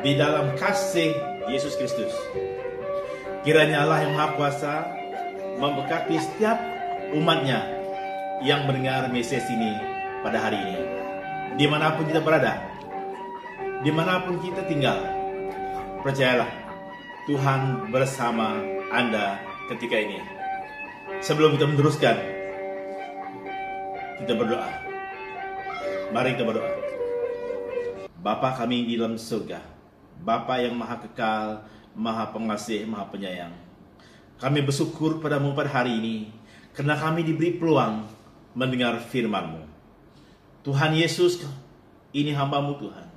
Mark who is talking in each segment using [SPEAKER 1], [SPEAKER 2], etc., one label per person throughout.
[SPEAKER 1] di dalam kasih Yesus Kristus. Kiranya Allah yang Maha Kuasa memberkati setiap umatnya yang mendengar message ini pada hari ini. Dimanapun kita berada, dimanapun kita tinggal, percayalah Tuhan bersama Anda ketika ini. Sebelum kita meneruskan, kita berdoa. Mari kita berdoa. Bapa kami di dalam surga, Bapa yang Maha Kekal, Maha Pengasih, Maha Penyayang, kami bersyukur padamu pada hari ini karena kami diberi peluang mendengar firman-Mu. Tuhan Yesus, ini hamba-Mu Tuhan.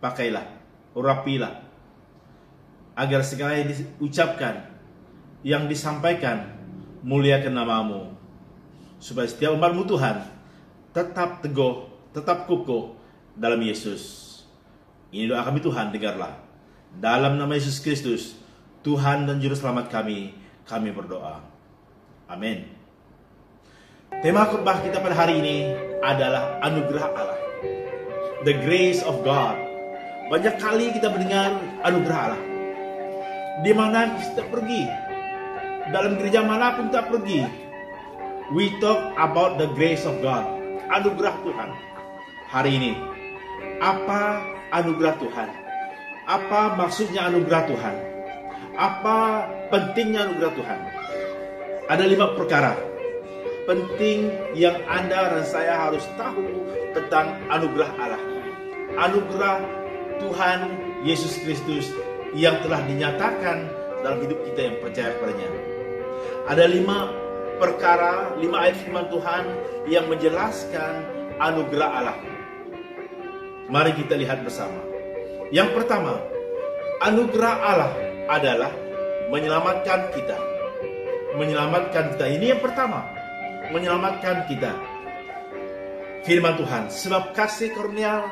[SPEAKER 1] Pakailah, urapilah, agar segala yang diucapkan, yang disampaikan, muliakan nama-Mu, supaya setiap umat-Mu Tuhan tetap teguh, tetap kukuh dalam Yesus. Ini doa kami Tuhan, dengarlah. Dalam nama Yesus Kristus, Tuhan dan Juru Selamat kami berdoa. Amin. Tema khotbah kita pada hari ini adalah anugerah Allah. The grace of God. Banyak kali kita mendengar anugerah Allah. Di mana kita pergi, dalam gereja manapun kita pergi, we talk about the grace of God. Anugerah Tuhan. Hari ini, apa anugerah Tuhan? Apa maksudnya anugerah Tuhan? Apa pentingnya anugerah Tuhan? Ada 5 perkara penting yang Anda dan saya harus tahu tentang anugerah Allah. Anugerah Tuhan Yesus Kristus yang telah dinyatakan dalam hidup kita yang percaya kepadanya. Ada 5 perkara, 5 ayat firman Tuhan yang menjelaskan anugerah Allah. Mari kita lihat bersama. Yang pertama, anugerah Allah adalah menyelamatkan kita. Menyelamatkan kita. Ini yang pertama. Menyelamatkan kita. Firman Tuhan, sebab kasih karunia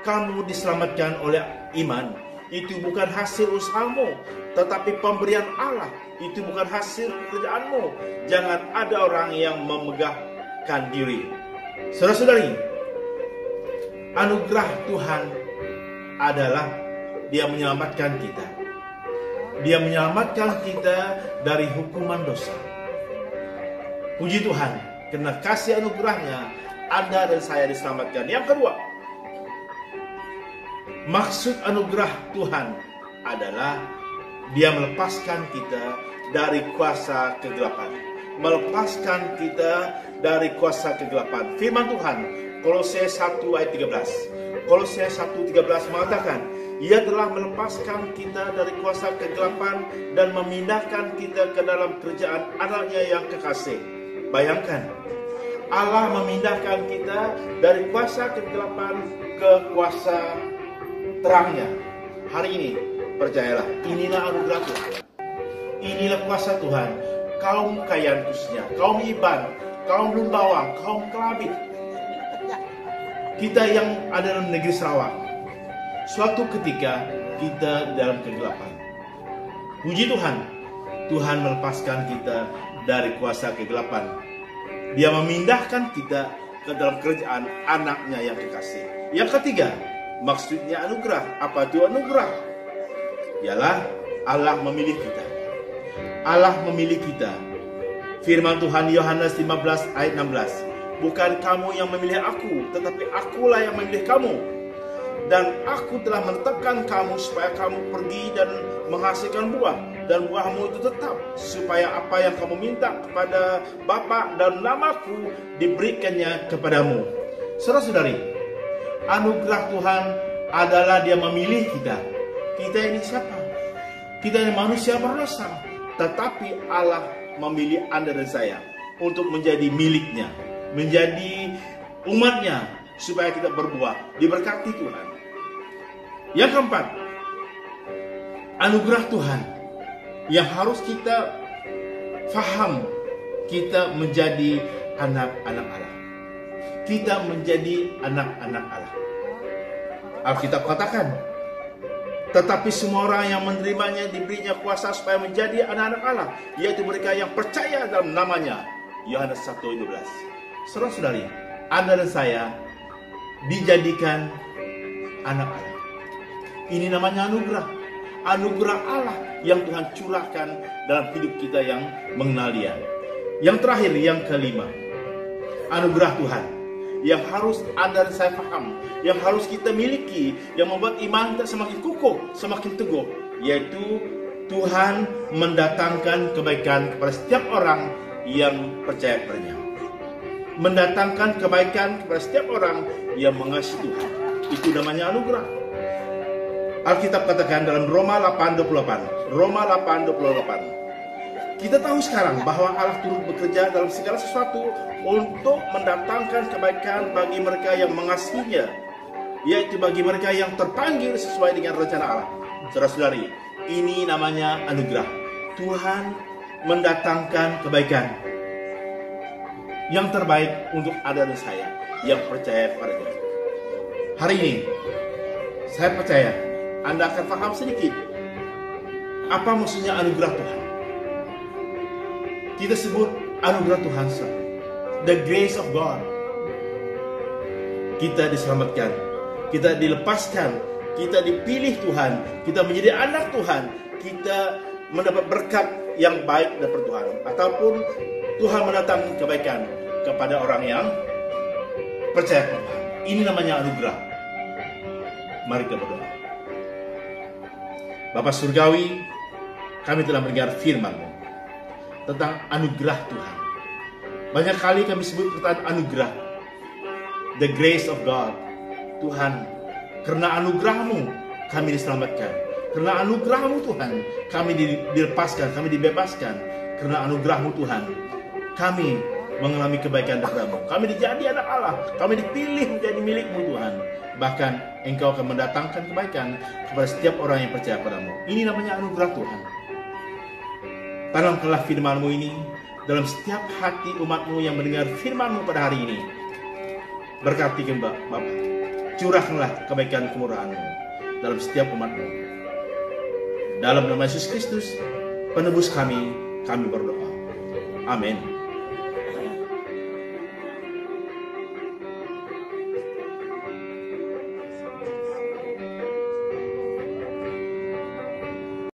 [SPEAKER 1] kamu diselamatkan oleh iman. Itu bukan hasil usahamu, tetapi pemberian Allah. Itu bukan hasil pekerjaanmu. Jangan ada orang yang memegahkan diri. Saudara-saudari, anugerah Tuhan adalah Dia menyelamatkan kita. Dia menyelamatkan kita dari hukuman dosa. Puji Tuhan, karena kasih anugerahnya Anda dan saya diselamatkan. Yang kedua, maksud anugerah Tuhan adalah Dia melepaskan kita dari kuasa kegelapan. Melepaskan kita dari kuasa kegelapan. Firman Tuhan, Kolose 1 ayat 13. Kolose 1:13 mengatakan, Ia telah melepaskan kita dari kuasa kegelapan dan memindahkan kita ke dalam kerajaan Anaknya yang kekasih. Bayangkan, Allah memindahkan kita dari kuasa kegelapan ke kuasa terangnya. Hari ini, percayalah, inilah anugerah Tuhan. Inilah kuasa Tuhan. Kaum Kayan khususnya, kaum Iban, kaum Lumbawang, kaum Kelabit, kita yang ada dalam negeri Sarawak, suatu ketika kita dalam kegelapan. Puji Tuhan, Tuhan melepaskan kita dari kuasa kegelapan. Dia memindahkan kita ke dalam kerajaan Anaknya yang kekasih. Yang ketiga, maksudnya anugerah. Apa itu anugerah? Ialah Allah memilih kita. Allah memilih kita. Firman Tuhan Yohanes 15 ayat 16. Bukan kamu yang memilih aku, tetapi akulah yang memilih kamu. Dan aku telah menetapkan kamu supaya kamu pergi dan menghasilkan buah. Dan buahmu itu tetap, supaya apa yang kamu minta kepada Bapa dan namaku diberikannya kepadamu. Saudara-saudari, anugerah Tuhan adalah Dia memilih kita. Kita ini siapa? Kita ini manusia berdosa. Tetapi Allah memilih Anda dan saya untuk menjadi miliknya, menjadi umatnya, supaya kita berbuah, diberkati Tuhan. Yang keempat, anugerah Tuhan yang harus kita faham, kita menjadi anak-anak Allah. Kita menjadi anak-anak Allah. Alkitab katakan, tetapi semua orang yang menerimanya diberinya kuasa supaya menjadi anak-anak Allah, yaitu mereka yang percaya dalam namanya. Yohanes 1:12. Saudara-saudari, Anda dan saya dijadikan anak Allah. Ini namanya anugerah. Anugerah Allah yang Tuhan curahkan dalam hidup kita yang mengenal Dia. Yang terakhir, yang kelima, anugerah Tuhan yang harus Anda dan saya paham, yang harus kita miliki, yang membuat iman kita semakin kukuh, semakin teguh, yaitu Tuhan mendatangkan kebaikan kepada setiap orang yang percaya kepadanya. Mendatangkan kebaikan kepada setiap orang yang mengasihi Tuhan. Itu namanya anugerah. Alkitab katakan dalam Roma 8:28. Roma 8:28. Kita tahu sekarang bahwa Allah turut bekerja dalam segala sesuatu untuk mendatangkan kebaikan bagi mereka yang mengasihinya, yaitu bagi mereka yang terpanggil sesuai dengan rencana Allah. Saudara-saudari, ini namanya anugerah. Tuhan mendatangkan kebaikan yang terbaik untuk Anda dan saya yang percaya kepadanya. Hari ini, saya percaya Anda akan paham sedikit apa maksudnya anugerah Tuhan. Kita sebut anugerah Tuhan, the grace of God. Kita diselamatkan, kita dilepaskan, kita dipilih Tuhan, kita menjadi anak Tuhan, kita mendapat berkat yang baik dari Tuhan, ataupun Tuhan mendatangkan kebaikan kepada orang yang percaya kepada Tuhan. Ini namanya anugerah. Mari kita berdoa. Bapa Surgawi, kami telah mendengar firman-Mu tentang anugerah Tuhan. Banyak kali kami sebut perkataan anugerah, the grace of God. Tuhan, karena anugerah-Mu kami diselamatkan. Karena anugerah-Mu Tuhan, kami dilepaskan, kami dibebaskan. Karena anugerah-Mu Tuhan, kami mengalami kebaikan darimu. Kami dijadi anak Allah, kami dipilih menjadi milik-Mu Tuhan. Bahkan Engkau akan mendatangkan kebaikan kepada setiap orang yang percaya padamu. Ini namanya anugerah Tuhan. Tanamkanlah firman-Mu ini dalam setiap hati umat-Mu yang mendengar firman-Mu pada hari ini. Berkati Bapa, curahkanlah kebaikan kemurahan-Mu dalam setiap umat-Mu. Dalam nama Yesus Kristus, penebus kami berdoa. Amin.